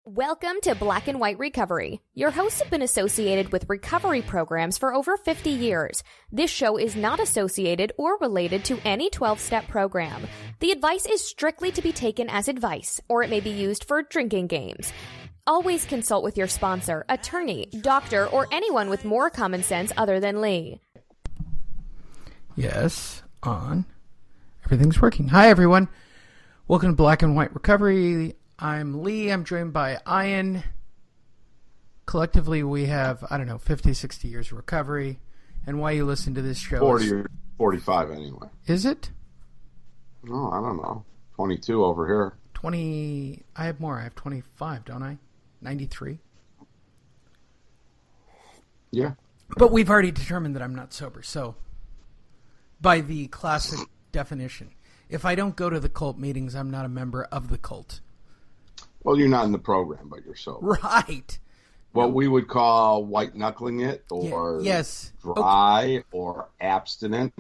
Welcome to Black and White Recovery. Your hosts have been associated with recovery programs for over 50 years. This show is not associated or related to any 12-step program. The advice is strictly to be taken as advice, or it may be used for drinking games. Always consult with your sponsor, attorney, doctor, or anyone with more common sense other than Lee. Yes, on. Everything's working. Hi, everyone. Welcome to Black and White Recovery. I'm Lee. I'm joined by Ian. Collectively, we have, 50, 60 years of recovery. And why you listen to this show 40 or 45 anyway. Is it? No, I don't know. 22 over here. 20. I have more. I have 25, don't I? 93. Yeah. But we've already determined that I'm not sober. So, by the classic definition, if I don't go to the cult meetings, I'm not a member of the cult. Well, you're not in the program, but you're sober. Right. What we would call white-knuckling it, or dry, or abstinent.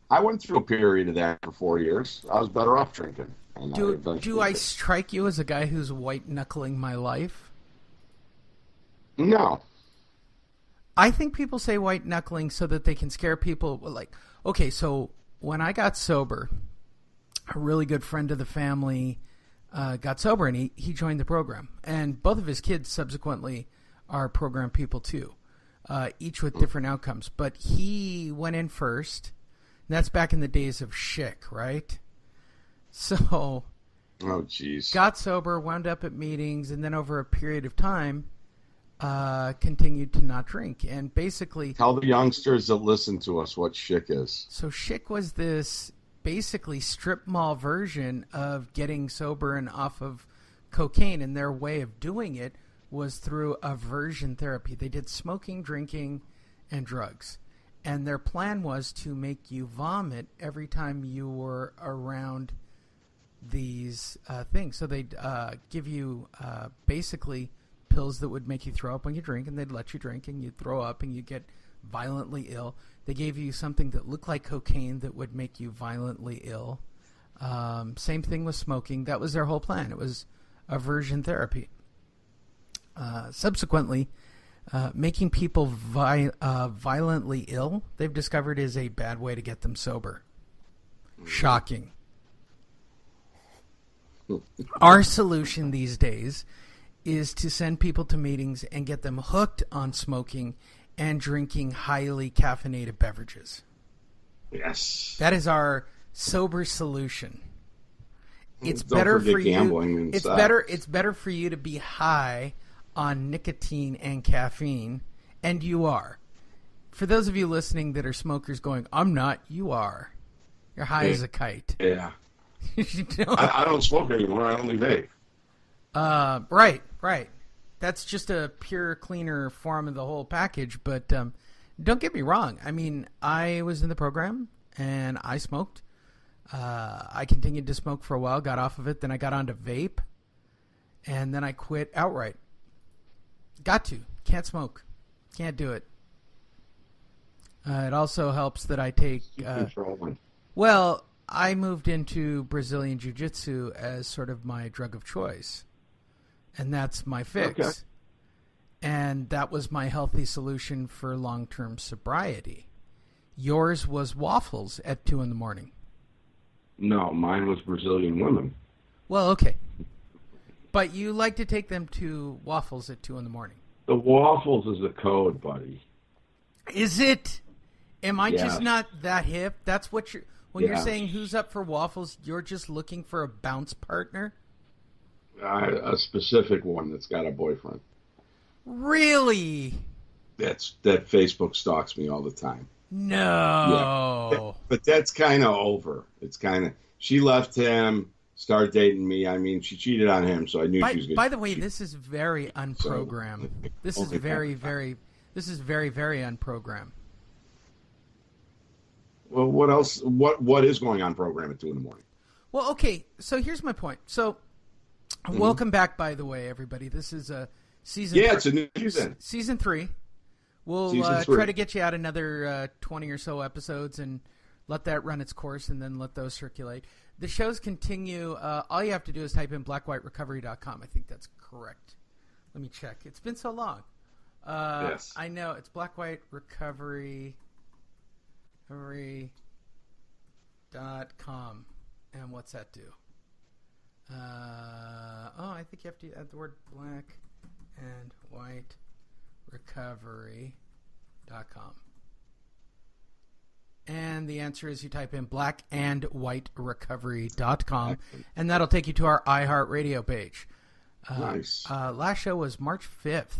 I went through a period of that for 4 years. I was better off drinking. Do I strike you as a guy who's white-knuckling my life? No. I think people say white-knuckling so that they can scare people. Like, okay, so when I got sober, a really good friend of the family got sober, and he joined the program. And both of his kids subsequently are program people too, each with different outcomes. But he went in first. And that's back in the days of Schick, right? So, oh geez, got sober, wound up at meetings, and then over a period of time, continued to not drink. And basically, tell the youngsters that listen to us what Schick is. So Schick was this basically strip mall version of getting sober and off of cocaine, and their way of doing it was through aversion therapy. They did smoking, drinking, and drugs, and their plan was to make you vomit every time you were around these things. So they'd give you basically pills that would make you throw up when you drink, and they'd let you drink, and you'd throw up, and you'd get violently ill. They gave you something that looked like cocaine that would make you violently ill. Same thing with smoking. That was their whole plan. It was aversion therapy. Subsequently, making people violently ill, they've discovered, is a bad way to get them sober. Shocking. Our solution these days is to send people to meetings and get them hooked on smoking and drinking highly caffeinated beverages. Yes. That is our sober solution. It's better for you. It's better for you to be high on nicotine and caffeine, and you are. For those of you listening that are smokers going, I'm not, you are. You're high as a kite. Yeah. I don't smoke anymore. I only vape. Right. That's just a pure, cleaner form of the whole package. But don't get me wrong. I mean, I was in the program, and I smoked. I continued to smoke for a while, got off of it. Then I got onto vape, and then I quit outright. Got to. Can't smoke. Can't do it. It also helps that I take... well, I moved into Brazilian Jiu-Jitsu as sort of my drug of choice. And that's my fix. Okay. And that was my healthy solution for long-term sobriety. Yours was waffles at 2 in the morning. No, mine was Brazilian women. Well, okay. But you like to take them to waffles at 2 in the morning. The waffles is a code, buddy. Is it? Am I just not that hip? That's what you're... When you're saying who's up for waffles, you're just looking for a bounce partner? A specific one that's got a boyfriend. Really? That Facebook stalks me all the time. No. Yeah. But that's kind of over. It's kind of... She left him, started dating me. I mean, she cheated on him, so I knew she was going to... By the way, this is very unprogrammed. This is very, very unprogrammed. Well, what else? What is going on program at 2 in the morning? Well, okay. So here's my point. So, welcome back, by the way, everybody. This is a season. Yeah, it's a new season. Season 3. We'll try to get you out another 20 or so episodes and let that run its course, and then let those circulate. The shows continue. All you have to do is type in blackwhiterecovery.com. I think that's correct. Let me check. It's been so long. Yes. I know. It's Black White Recovery.com. And what's that do? I think you have to add the word black and white recovery.com. And the answer is you type in blackandwhiterecovery.com, and that'll take you to our iHeartRadio page. Nice. Last show was March 5th,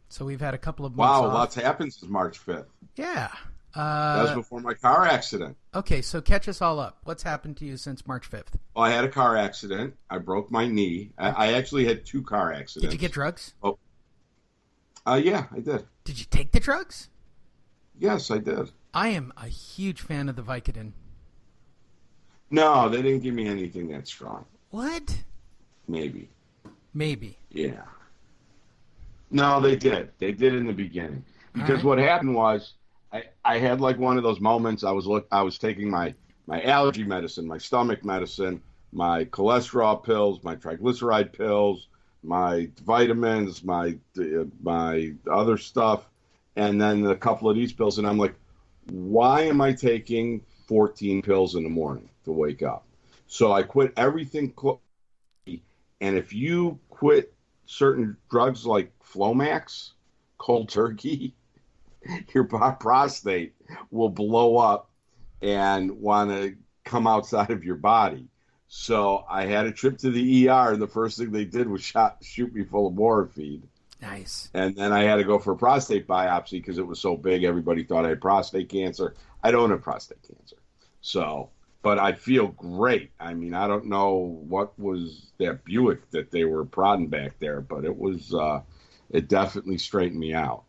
so we've had a couple of months off. Wow, lots happened since March 5th. Yeah. That was before my car accident. Okay, so catch us all up. What's happened to you since March 5th? Well, I had a car accident. I broke my knee. I actually had 2 car accidents. Did you get drugs? Oh, yeah, I did. Did you take the drugs? Yes, I did. I am a huge fan of the Vicodin. No, they didn't give me anything that strong. What? Maybe. Yeah. No, they did. They did in the beginning. Because what happened was I had like one of those moments. I was taking my allergy medicine, my stomach medicine, my cholesterol pills, my triglyceride pills, my vitamins, my other stuff, and then a couple of these pills. And I'm like, why am I taking 14 pills in the morning to wake up? So I quit everything. And if you quit certain drugs like Flomax, cold turkey, your prostate will blow up and want to come outside of your body. So I had a trip to the ER, and the first thing they did was shoot me full of morphine. Nice. And then I had to go for a prostate biopsy because it was so big. Everybody thought I had prostate cancer. I don't have prostate cancer. So, but I feel great. I mean, I don't know what was that Buick that they were prodding back there, but it definitely straightened me out.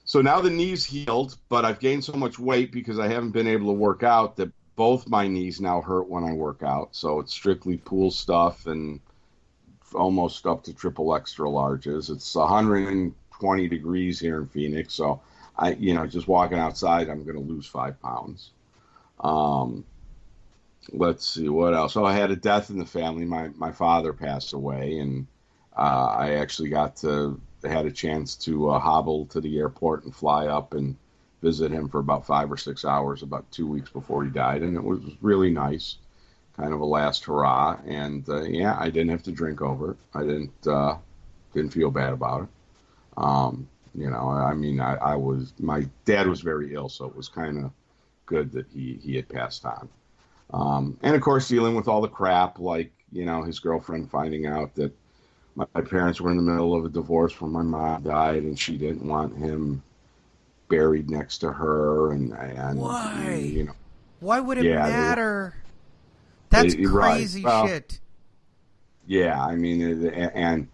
So now the knee's healed, but I've gained so much weight because I haven't been able to work out that both my knees now hurt when I work out. So it's strictly pool stuff and almost up to triple extra larges. It's 120 degrees here in Phoenix. So just walking outside, I'm going to lose 5 pounds. Let's see what else. I had a death in the family. My father passed away, and I actually had a chance to hobble to the airport and fly up and visit him for about 5 or 6 hours about 2 weeks before he died. And it was really nice, kind of a last hurrah. And I didn't have to drink over it. I didn't feel bad about it. My dad was very ill, so it was kind of good that he had passed on. And of course, dealing with all the crap, like, his girlfriend finding out that my parents were in the middle of a divorce when my mom died, and she didn't want him buried next to her. And why? Why would it matter? That's crazy shit. Yeah, I mean,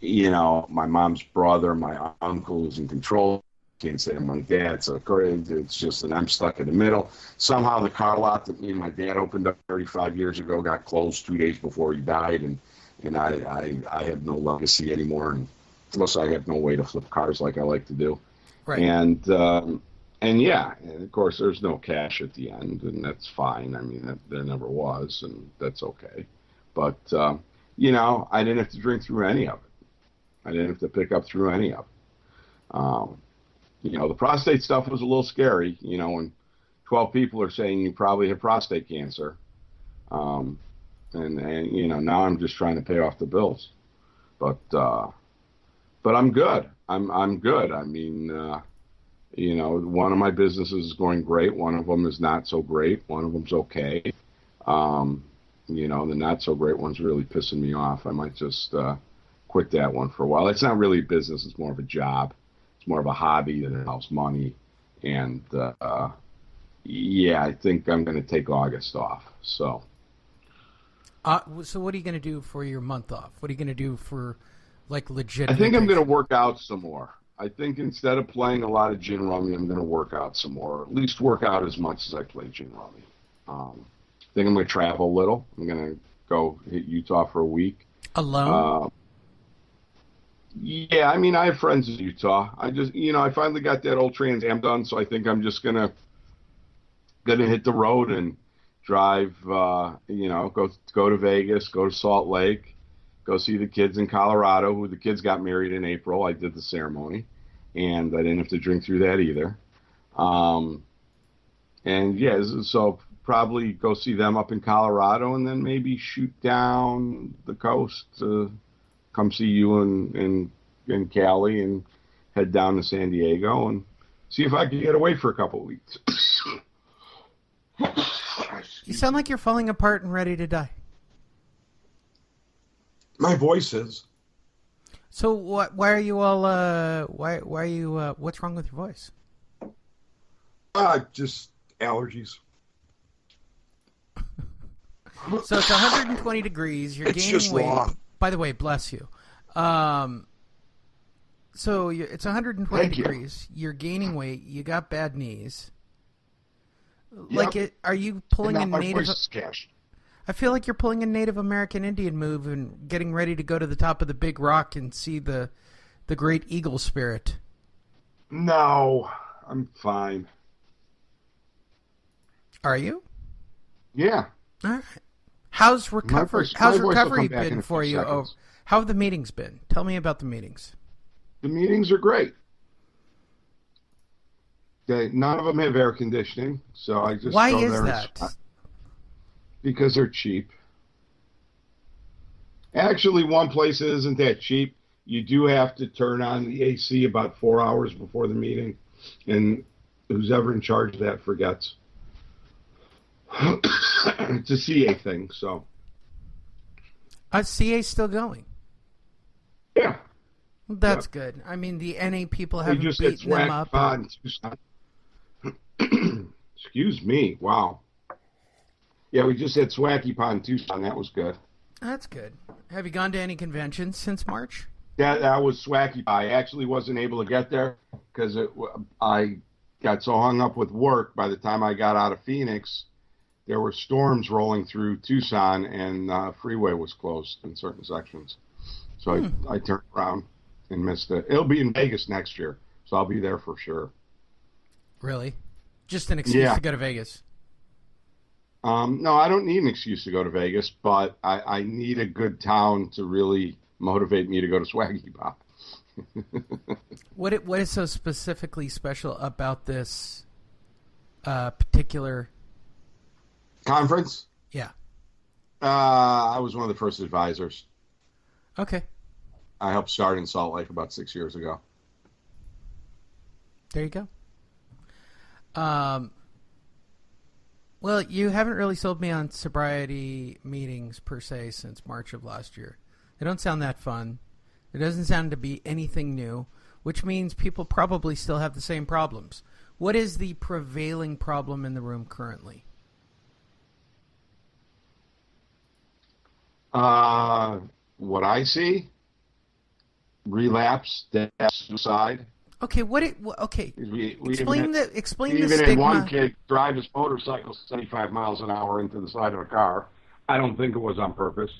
my mom's brother, my uncle is in control. Can't say I'm my dad, so it's just that I'm stuck in the middle. Somehow the car lot that me and my dad opened up 35 years ago got closed 2 days before he died, and I have no legacy anymore, and plus I have no way to flip cars like I like to do. Right. And of course there's no cash at the end, and that's fine. I mean, there never was, and that's okay. But I didn't have to drink through any of it. I didn't have to pick up through any of it. The prostate stuff was a little scary. When 12 people are saying you probably have prostate cancer. And now I'm just trying to pay off the bills, but I'm good. I'm good. I mean, one of my businesses is going great. One of them is not so great. One of them's okay. The not so great one's really pissing me off. I might just quit that one for a while. It's not really a business. It's more of a job. It's more of a hobby that involves money. And I think I'm going to take August off. So what are you going to do for your month off? What are you going to do for, like, legit? I think I'm going to work out some more. I think instead of playing a lot of gin rummy, I'm going to work out some more. At least work out as much as I play gin rummy. I think I'm going to travel a little. I'm going to go hit Utah for a week. Alone? Yeah, I mean, I have friends in Utah. I just, I finally got that old Trans Am done, so I think I'm just gonna hit the road and drive. Go to Vegas, go to Salt Lake, go see the kids in Colorado, who the kids got married in April. I did the ceremony, and I didn't have to drink through that either. And yeah, so probably go see them up in Colorado, and then maybe shoot down the coast to come see you in Cali, and head down to San Diego and see if I can get away for a couple of weeks. You sound like you're falling apart and ready to die. My voice is. So why are you all? Why are you? What's wrong with your voice? Just allergies. So it's 120 degrees. You're It's gaining just weight. law. By the way, bless you. So it's 120 Thank you. degrees. You're gaining weight. You got bad knees. Yep. Are you pulling And a now my Native? voice is cashed. I feel like you're pulling a Native American Indian move and getting ready to go to the top of the big rock and see the great eagle spirit. No, I'm fine. Are you? Yeah. All right. How's recovery? voice How's will recovery come back in been a for few you? seconds. How have the meetings been? Tell me about the meetings. The meetings are great. None of them have air conditioning, so I just Why go is there that? Because they're cheap. Actually, one place that isn't that cheap, you do have to turn on the AC about 4 hours before the meeting, and who's ever in charge of that forgets. It's a CA thing, so. CA's still going. Yeah. Well, that's Yep. good. I mean, the NA people We haven't just had beaten them swag up. pod in Tucson. Excuse me. Wow. Yeah, we just had Swacky Pond in Tucson. That was good. That's good. Have you gone to any conventions since March? That was Swacky. I actually wasn't able to get there because I got so hung up with work. By the time I got out of Phoenix, there were storms rolling through Tucson, and freeway was closed in certain sections. So I turned around and missed it. It'll be in Vegas next year, so I'll be there for sure. Really? Just an excuse Yeah. to go to Vegas? No, I don't need an excuse to go to Vegas, but I need a good town to really motivate me to go to Swaggy Pop. What is so specifically special about this particular? Conference? Yeah. I was one of the first advisors. Okay. I helped start in Salt Lake about 6 years ago. There you go. Well, you haven't really sold me on sobriety meetings per se since March of last year. They don't sound that fun. There doesn't sound to be anything new, which means people probably still have the same problems. What is the prevailing problem in the room currently? What I see, relapse, death, suicide. Okay, okay. We Explain the even had stigma. one kid drive his motorcycle 75 miles an hour into the side of a car. I don't think it was on purpose.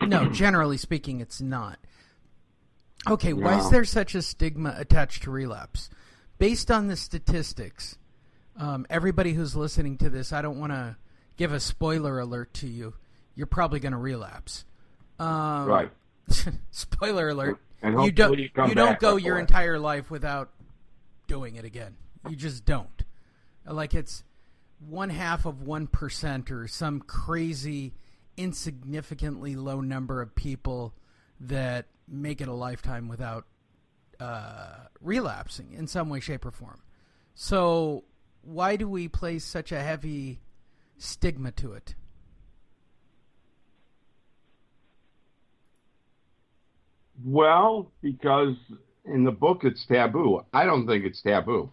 No, generally speaking, it's not. Okay, why is No. there such a stigma attached to relapse? Based on the statistics, everybody who's listening to this, I don't want to give a spoiler alert to you. You're probably going to relapse. Right. Spoiler alert. And You hopefully don't you come back go right your away. entire life without doing it again. You just don't. Like it's 0.5% or some crazy, insignificantly low number of people that make it a lifetime without relapsing in some way, shape, or form. So why do we place such a heavy stigma to it? Well, because in the book it's taboo. I don't think it's taboo.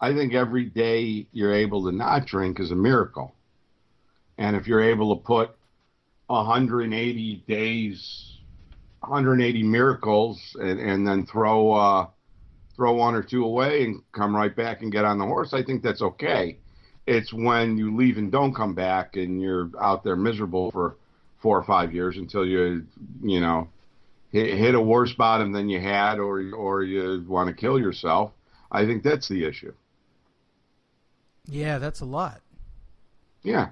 I think every day you're able to not drink is a miracle. And if you're able to put 180 days, 180 miracles, and then throw one or two away and come right back and get on the horse, I think that's okay. It's when you leave and don't come back and you're out there miserable for 4 or 5 years until you hit a worse bottom than you had, or you want to kill yourself. I think that's the issue. Yeah, that's a lot. Yeah.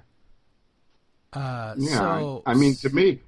Yeah. Yeah. So I mean, to me,